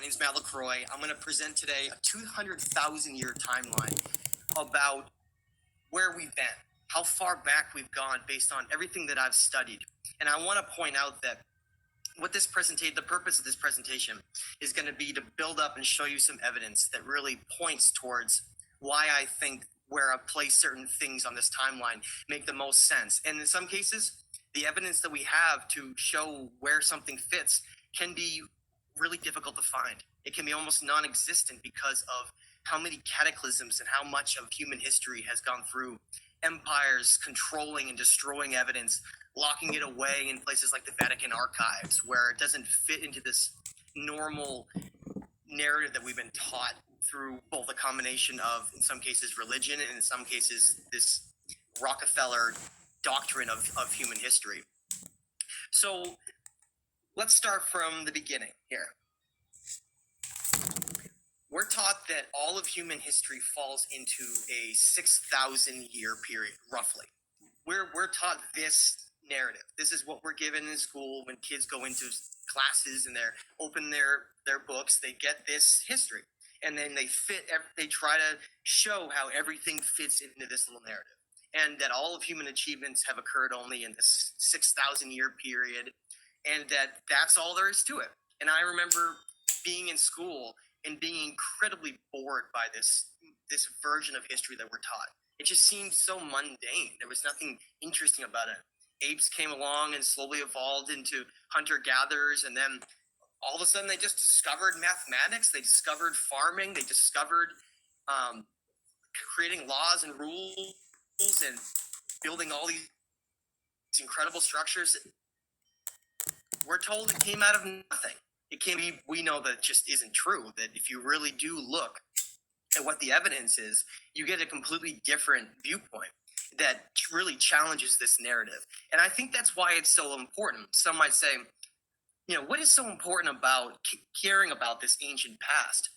name's Matt LaCroix. I'm going to present today a 200,000 year timeline about where we've been, how far back we've gone based on everything that I've studied. And I want to point out that the purpose of this presentation is going to be to build up and show you some evidence that really points towards why I think where I place certain things on this timeline make the most sense. And in some cases, the evidence that we have to show where something fits can be really difficult to find. It can be almost non-existent because of how many cataclysms and how much of human history has gone through empires controlling and destroying evidence, locking it away in places like the Vatican archives, where it doesn't fit into this normal narrative that we've been taught through both a combination of, in some cases, religion, and in some cases, this Rockefeller doctrine of human history. So let's start from the beginning here. We're taught that all of human history falls into a 6,000 year period, roughly. We're taught this narrative. This is what we're given in school when kids go into classes and they're open their books, they get this history. And then they try to show how everything fits into this little narrative. And that all of human achievements have occurred only in this 6,000 year period. And that's all there is to it. And I remember being in school and being incredibly bored by this version of history that we're taught. It just seemed so mundane. There was nothing interesting about it. Apes came along and slowly evolved into hunter-gatherers, and then all of a sudden they just discovered mathematics, they discovered farming, they discovered creating laws and rules and building all these incredible structures. We're told it came out of nothing. We know that just isn't true, that if you really do look at what the evidence is, you get a completely different viewpoint that really challenges this narrative. And I think that's why it's so important. Some might say, what is so important about caring about this ancient past?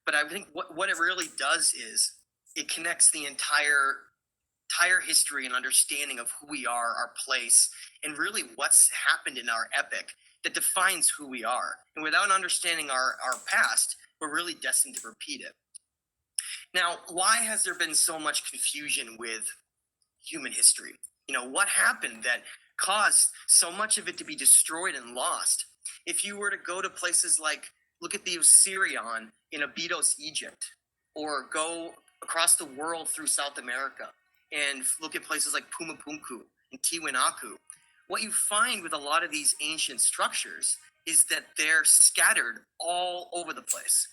But I think what it really does is it connects the entire history and understanding of who we are, our place, and really what's happened in our epic that defines who we are. And without understanding our past, we're really destined to repeat it. Now, why has there been so much confusion with human history? What happened that caused so much of it to be destroyed and lost? If you were to go to places like, look at the Osirian in Abydos, Egypt, or go across the world through South America and look at places like Pumapunku and Tiwanaku, what you find with a lot of these ancient structures is that they're scattered all over the place.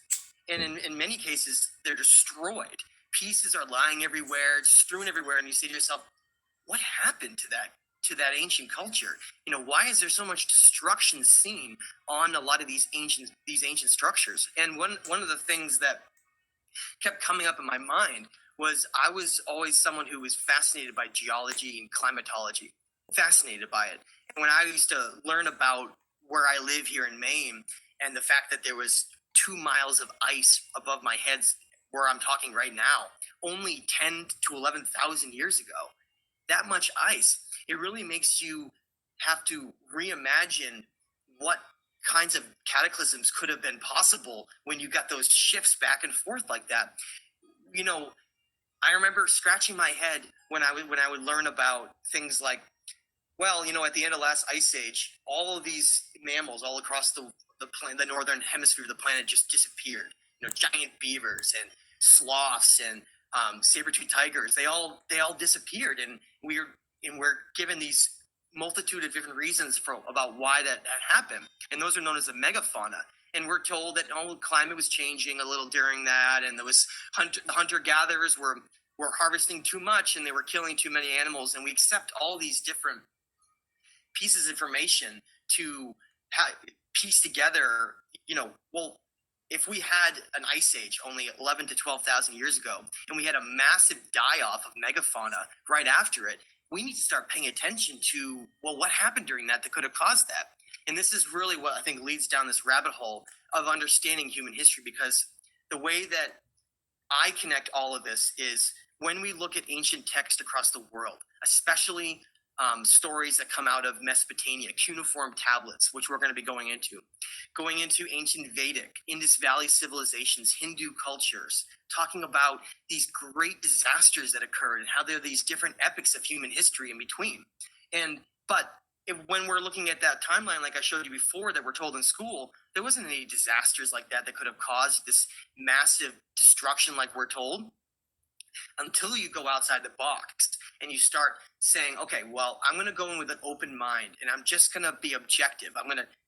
And in many cases, they're destroyed. Pieces are lying everywhere, strewn everywhere, and you say to yourself, what happened to that ancient culture? Why is there so much destruction seen on a lot of these ancient structures? And one of the things that kept coming up in my mind was I was always someone who was fascinated by geology and climatology, fascinated by it. And when I used to learn about where I live here in Maine and the fact that there was 2 miles of ice above my head where I'm talking right now, only 10 to 11,000 years ago, that much ice, it really makes you have to reimagine what kinds of cataclysms could have been possible when you got those shifts back and forth like that. I remember scratching my head when I would learn about things like, at the end of last ice age, all of these mammals all across the northern hemisphere of the planet just disappeared. Giant beavers and sloths and saber-toothed tigers, they all disappeared, and we're given these multitude of different reasons about why that happened, and those are known as the megafauna. And we're told that climate was changing a little during that, and there was the hunter-gatherers were harvesting too much, and they were killing too many animals, and we accept all these different pieces of information to piece together, if we had an ice age only 11 to 12,000 years ago, and we had a massive die-off of megafauna right after it, we need to start paying attention to, what happened during that could have caused that? And this is really what I think leads down this rabbit hole of understanding human history, because the way that I connect all of this is when we look at ancient text across the world, especially stories that come out of Mesopotamia, cuneiform tablets, which we're going to be going into ancient Vedic, Indus Valley civilizations, Hindu cultures, talking about these great disasters that occurred and how there are these different epics of human history in between. But when we're looking at that timeline, like I showed you before, that we're told in school, there wasn't any disasters like that could have caused this massive destruction like we're told, until you go outside the box and you start saying, okay, well, I'm going to go in with an open mind and I'm just going to be objective.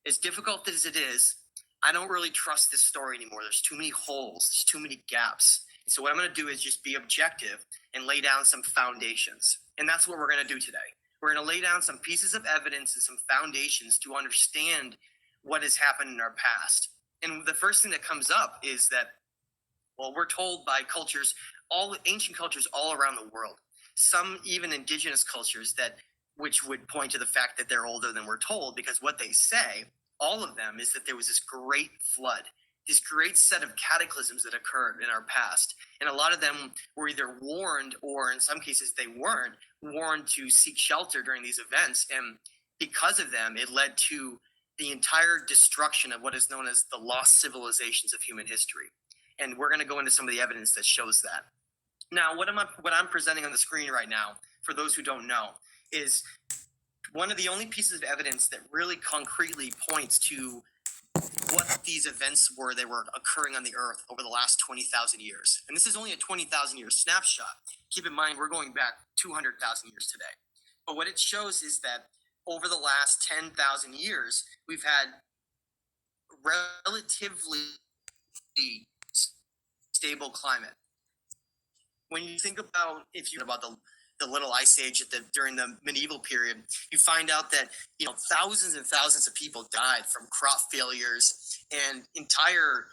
As difficult as it is, I don't really trust this story anymore. There's too many holes, there's too many gaps. And so what I'm going to do is just be objective and lay down some foundations. And that's what we're going to do today. We're going to lay down some pieces of evidence and some foundations to understand what has happened in our past. And the first thing that comes up is that, well, we're told by cultures, all ancient cultures all around the world, some even indigenous cultures, which would point to the fact that they're older than we're told, because what they say, all of them, is that there was this great flood, this great set of cataclysms that occurred in our past. And a lot of them were either warned, or in some cases they weren't warned, to seek shelter during these events. And because of them, it led to the entire destruction of what is known as the lost civilizations of human history. And we're going to go into some of the evidence that shows that. Now, what I'm presenting on the screen right now, for those who don't know, is one of the only pieces of evidence that really concretely points to what these events were that were occurring on the Earth over the last 20,000 years. And this is only a 20,000 year snapshot. Keep in mind, we're going back 200,000 years today. But what it shows is that over the last 10,000 years, we've had relatively stable climate. When you think about, the little ice age during the medieval period, you find out that thousands and thousands of people died from crop failures, and entire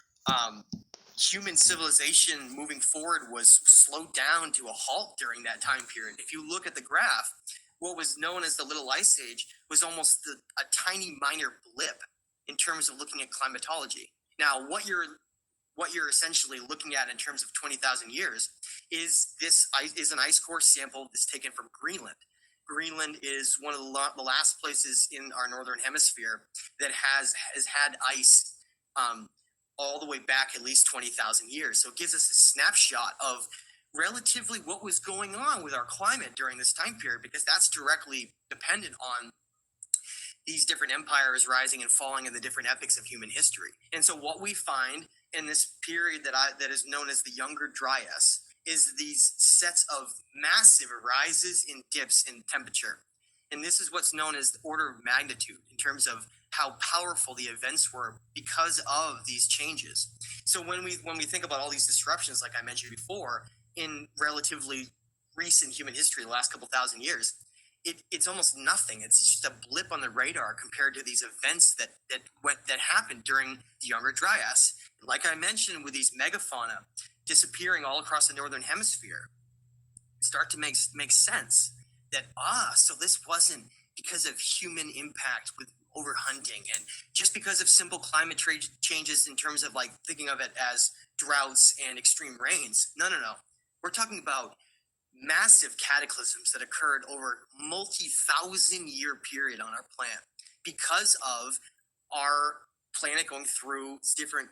human civilization moving forward was slowed down to a halt during that time period. If you look at the graph, what was known as the little ice age was almost a tiny minor blip in terms of looking at climatology. Now, what you're essentially looking at in terms of 20,000 years is an ice core sample that's taken from Greenland. Greenland is one of the last places in our northern hemisphere that has had ice all the way back at least 20,000 years. So it gives us a snapshot of relatively what was going on with our climate during this time period, because that's directly dependent on these different empires rising and falling in the different epochs of human history. And so what we find in this period that is known as the Younger Dryas is these sets of massive rises and dips in temperature. And this is what's known as the order of magnitude in terms of how powerful the events were because of these changes. So when we think about all these disruptions, like I mentioned before, in relatively recent human history, the last couple thousand years, it's almost nothing. It's just a blip on the radar compared to these events that happened during the Younger Dryas. Like I mentioned, with these megafauna disappearing all across the northern hemisphere, start to make sense that so this wasn't because of human impact with overhunting and just because of simple climate changes in terms of like thinking of it as droughts and extreme rains. No. We're talking about massive cataclysms that occurred over multi-thousand year period on our planet because of our planet going through different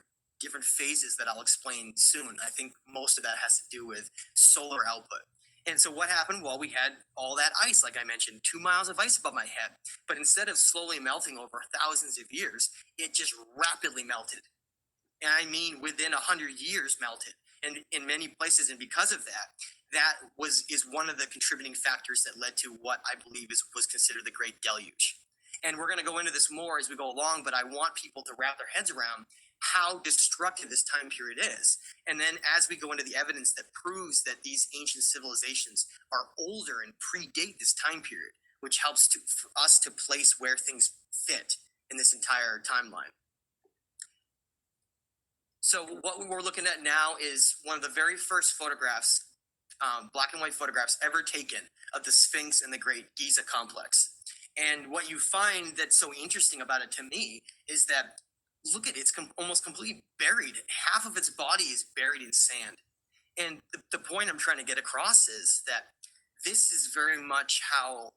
phases that I'll explain soon. I think most of that has to do with solar output. And so what happened? Well, we had all that ice, like I mentioned, 2 miles of ice above my head. But instead of slowly melting over thousands of years, it just rapidly melted. And I mean, within 100 years melted. And in many places, and because of that is one of the contributing factors that led to what I believe was considered the Great Deluge. And we're going to go into this more as we go along, but I want people to wrap their heads around how destructive this time period is. And then as we go into the evidence that proves that these ancient civilizations are older and predate this time period, which helps for us to place where things fit in this entire timeline. So what we're looking at now is one of the very first photographs, black and white photographs ever taken of the Sphinx and the Great Giza complex. And what you find that's so interesting about it to me is that, look at it, it's almost completely buried. Half of its body is buried in sand. And the point I'm trying to get across is that this is very much how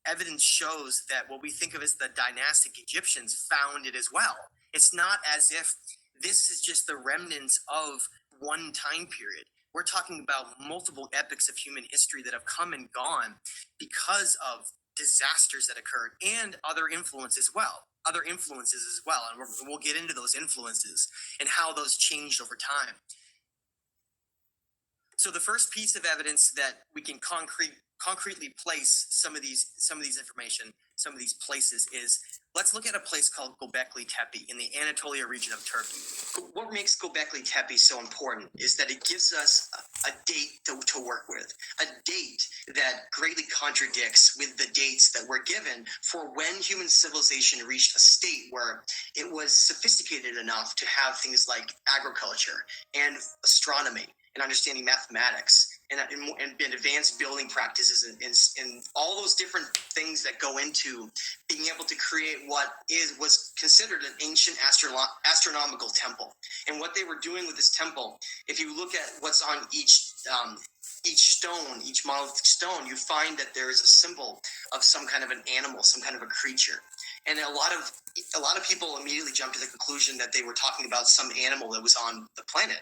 evidence shows that what we think of as the dynastic Egyptians found it as well. It's not as if this is just the remnants of one time period. We're talking about multiple epochs of human history that have come and gone because of disasters that occurred and other influences as well. And we'll get into those influences and how those changed over time. So the first piece of evidence that we can concretely place some of these information, some of these places, is let's look at a place called Göbekli Tepe in the Anatolia region of Turkey. What makes Göbekli Tepe so important is that it gives us a date to work with, a date that greatly contradicts with the dates that were given for when human civilization reached a state where it was sophisticated enough to have things like agriculture and astronomy and understanding mathematics and advanced building practices and all those different things that go into being able to create what was considered an ancient astronomical temple. And what they were doing with this temple, if you look at what's on each stone, each monolithic stone, you find that there is a symbol of some kind of an animal, some kind of a creature. And a lot of people immediately jump to the conclusion that they were talking about some animal that was on the planet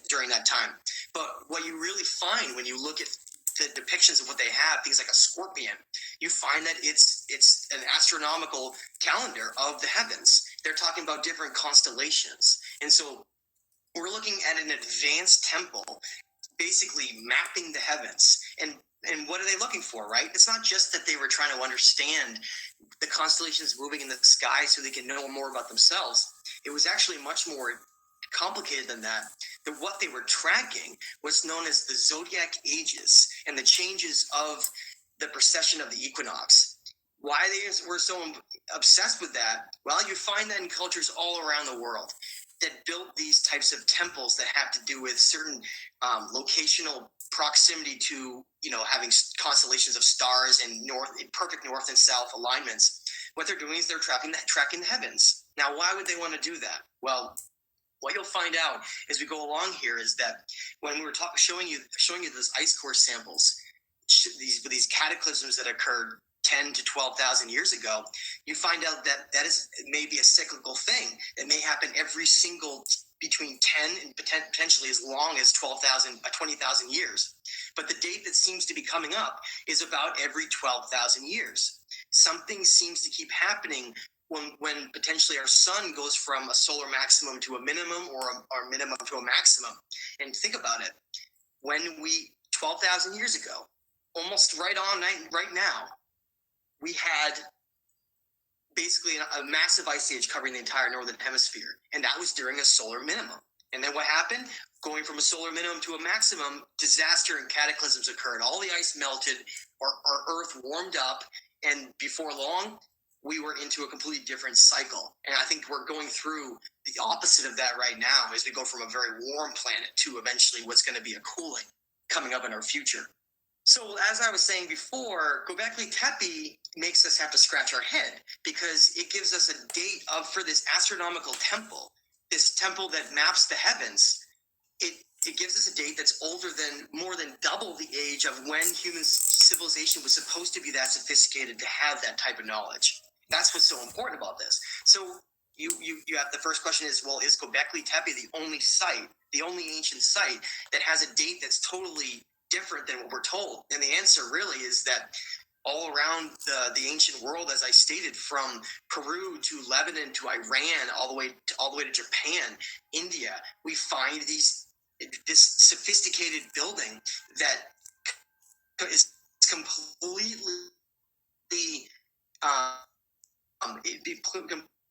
during that time. But what you really find when you look at the depictions of what they have, things like a scorpion, you find that it's an astronomical calendar of the heavens. They're talking about different constellations. And so we're looking at an advanced temple, basically mapping the heavens. And what are they looking for, right? It's not just that they were trying to understand the constellations moving in the sky so they can know more about themselves. It was actually much more complicated than that. What they were tracking was known as the zodiac ages and the changes of the precession of the equinox. Why they were so obsessed with that? Well, you find that in cultures all around the world that built these types of temples that have to do with certain locational proximity to, having constellations of stars and perfect north and south alignments. What they're doing is they're tracking the heavens. Now, why would they want to do that? Well, what you'll find out as we go along here is that when we were showing you those ice core samples, these cataclysms that occurred 10 to 12,000 years ago, you find out that is maybe a cyclical thing. It may happen every single between 10 and potentially as long as 20,000 years. But the date that seems to be coming up is about every 12,000 years. Something seems to keep happening when potentially our sun goes from a solar maximum to a minimum or a minimum to a maximum. And think about it. When 12,000 years ago, almost right now, we had basically a massive ice age covering the entire northern hemisphere, and that was during a solar minimum. And then what happened? Going from a solar minimum to a maximum, disaster and cataclysms occurred. All the ice melted, our Earth warmed up, and before long, we were into a completely different cycle. And I think we're going through the opposite of that right now as we go from a very warm planet to eventually what's going to be a cooling coming up in our future. So as I was saying before, Göbekli Tepe makes us have to scratch our head because it gives us a date for this astronomical temple, this temple that maps the heavens. It gives us a date that's more than double the age of when human civilization was supposed to be that sophisticated to have that type of knowledge. That's what's so important about this. So you have the first question is, well, is Göbekli Tepe the only ancient site that has a date that's totally different than what we're told? And the answer really is that all around the ancient world, as I stated, from Peru to Lebanon to Iran, all the way to Japan, India, we find this sophisticated building that is completely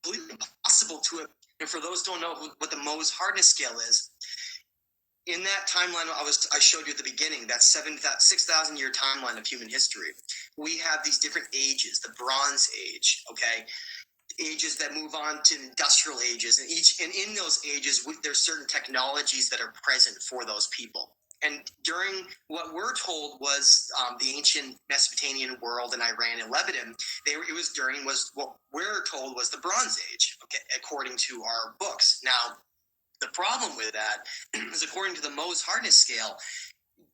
completely impossible to. And for those who don't know what the Mohs hardness scale is, in that timeline I showed you at the beginning, that 6,000 year timeline of human history, we have these different ages. The Bronze Age, okay, ages that move on to industrial ages, and in those ages, there's certain technologies that are present for those people. And during what we're told was the ancient Mesopotamian world in Iran and Lebanon, what we're told was the Bronze Age, okay, according to our books. Now, the problem with that is, according to the Mohs hardness scale,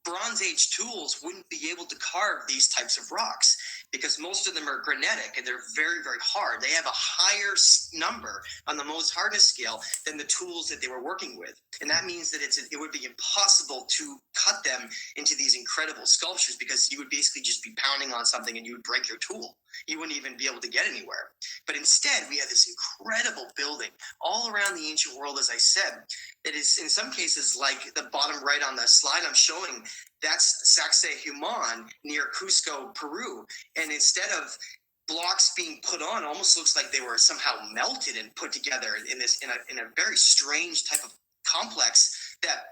Bronze Age tools wouldn't be able to carve these types of rocks because most of them are granitic and they're very, very hard. They have a higher number on the Mohs hardness scale than the tools that they were working with. And that means that it would be impossible to cut them into these incredible sculptures, because you would basically just be pounding on something and you would break your tool. You wouldn't even be able to get anywhere. But instead, we have this incredible building all around the ancient world, as I said. It is, in some cases, like the bottom right on the slide I'm showing, that's Sacsayhuaman near Cusco, Peru. And instead of blocks being put on, almost looks like they were somehow melted and put together in a very strange type of complex that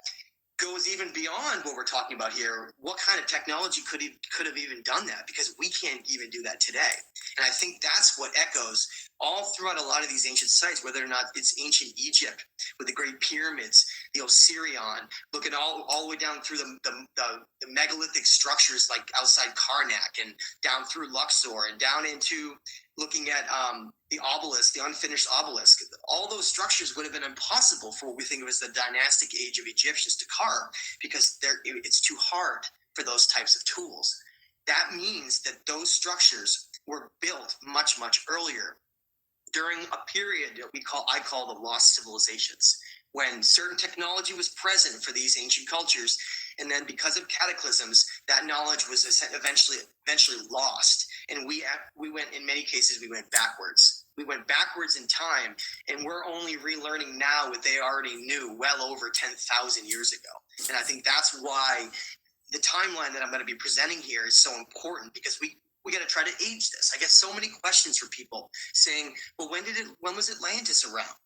goes even beyond what we're talking about here. What kind of technology could have even done that? Because we can't even do that today. And I think that's what echoes all throughout a lot of these ancient sites, whether or not it's ancient Egypt with the great pyramids, the Osirion, looking all the way down through the megalithic structures like outside Karnak, and down through Luxor, and down into looking at the obelisk, the unfinished obelisk. All those structures would have been impossible for what we think of as the dynastic age of Egyptians to carve, because it's too hard for those types of tools. That means that those structures were built much, much earlier, during a period that I call the lost civilizations, when certain technology was present for these ancient cultures, and then because of cataclysms, that knowledge was eventually lost, and we went, in many cases, we went backwards. We went backwards in time, and we're only relearning now what they already knew well over 10,000 years ago. And I think that's why the timeline that I'm going to be presenting here is so important, because we got to try to age this. I get so many questions from people saying, well, when was Atlantis around?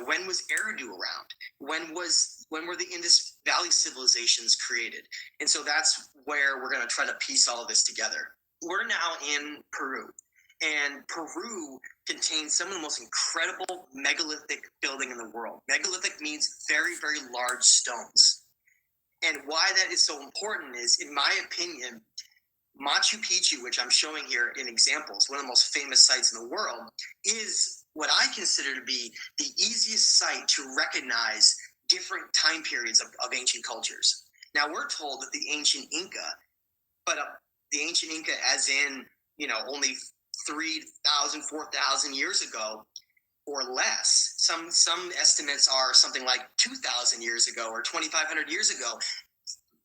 When was Eridu around? When were the Indus Valley civilizations created? And so that's where we're going to try to piece all of this together. We're now in Peru, and Peru contains some of the most incredible megalithic building in the world. Megalithic means very, very large stones. And why that is so important is, in my opinion, Machu Picchu, which I'm showing here in examples, one of the most famous sites in the world, is what I consider to be the easiest site to recognize different time periods of ancient cultures. Now, we're told that the ancient Inca, but the ancient Inca as in, only 3,000, 4,000 years ago or less. Some estimates are something like 2,000 years ago or 2,500 years ago,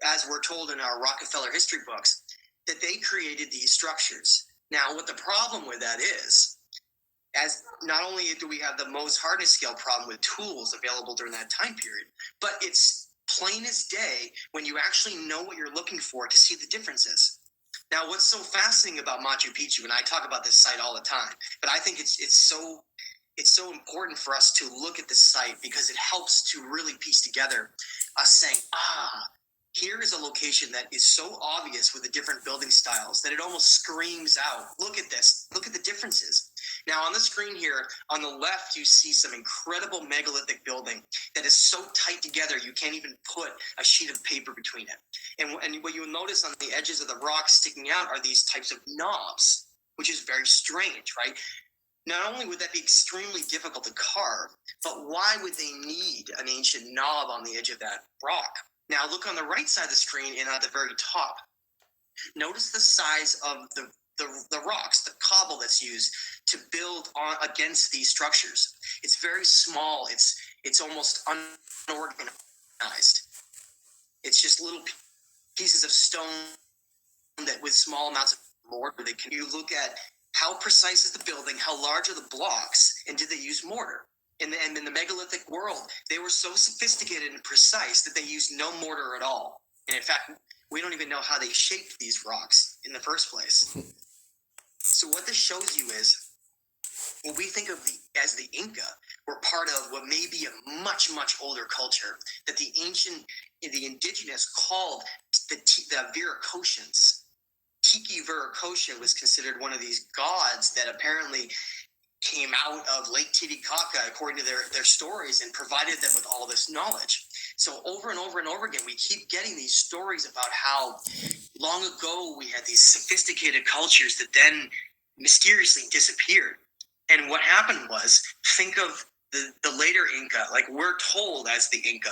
as we're told in our Rockefeller history books, that they created these structures. Now, what the problem with that is, as not only do we have the Mohs hardness scale problem with tools available during that time period, but it's plain as day when you actually know what you're looking for to see the differences. Now, what's so fascinating about Machu Picchu, and I talk about this site all the time, but I think it's so important for us to look at this site, because it helps to really piece together us saying, here is a location that is so obvious with the different building styles that it almost screams out, look at this, look at the differences. Now, on the screen here, on the left, you see some incredible megalithic building that is so tight together you can't even put a sheet of paper between it. And what you'll notice on the edges of the rocks sticking out are these types of knobs, which is very strange, right? Not only would that be extremely difficult to carve, but why would they need an ancient knob on the edge of that rock? Now, look on the right side of the screen and at the very top. Notice the size of the rocks, the cobble that's used to build on against these structures. It's very small. It's almost unorganized. It's just little pieces of stone that with small amounts of mortar. You look at how precise is the building, how large are the blocks, and did they use mortar? And in the megalithic world, they were so sophisticated and precise that they used no mortar at all. And in fact, we don't even know how they shaped these rocks in the first place. So what this shows you is, what we think of as the Inca, were part of what may be a much, much older culture that the indigenous called the Viracochans. Tiki Viracocha was considered one of these gods that apparently came out of Lake Titicaca, according to their stories, and provided them with all this knowledge. So over and over and over again, we keep getting these stories about how long ago we had these sophisticated cultures that then mysteriously disappeared. And what happened was, think of the later Inca, like we're told as the Inca,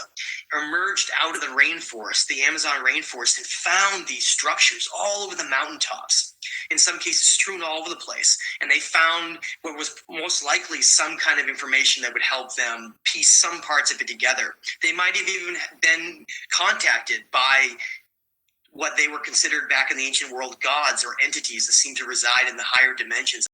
emerged out of the rainforest, the Amazon rainforest, and found these structures all over the mountaintops. in some cases strewn all over the place. And they found what was most likely some kind of information that would help them piece some parts of it together. They might have even been contacted by what they were considered back in the ancient world gods or entities that seem to reside in the higher dimensions.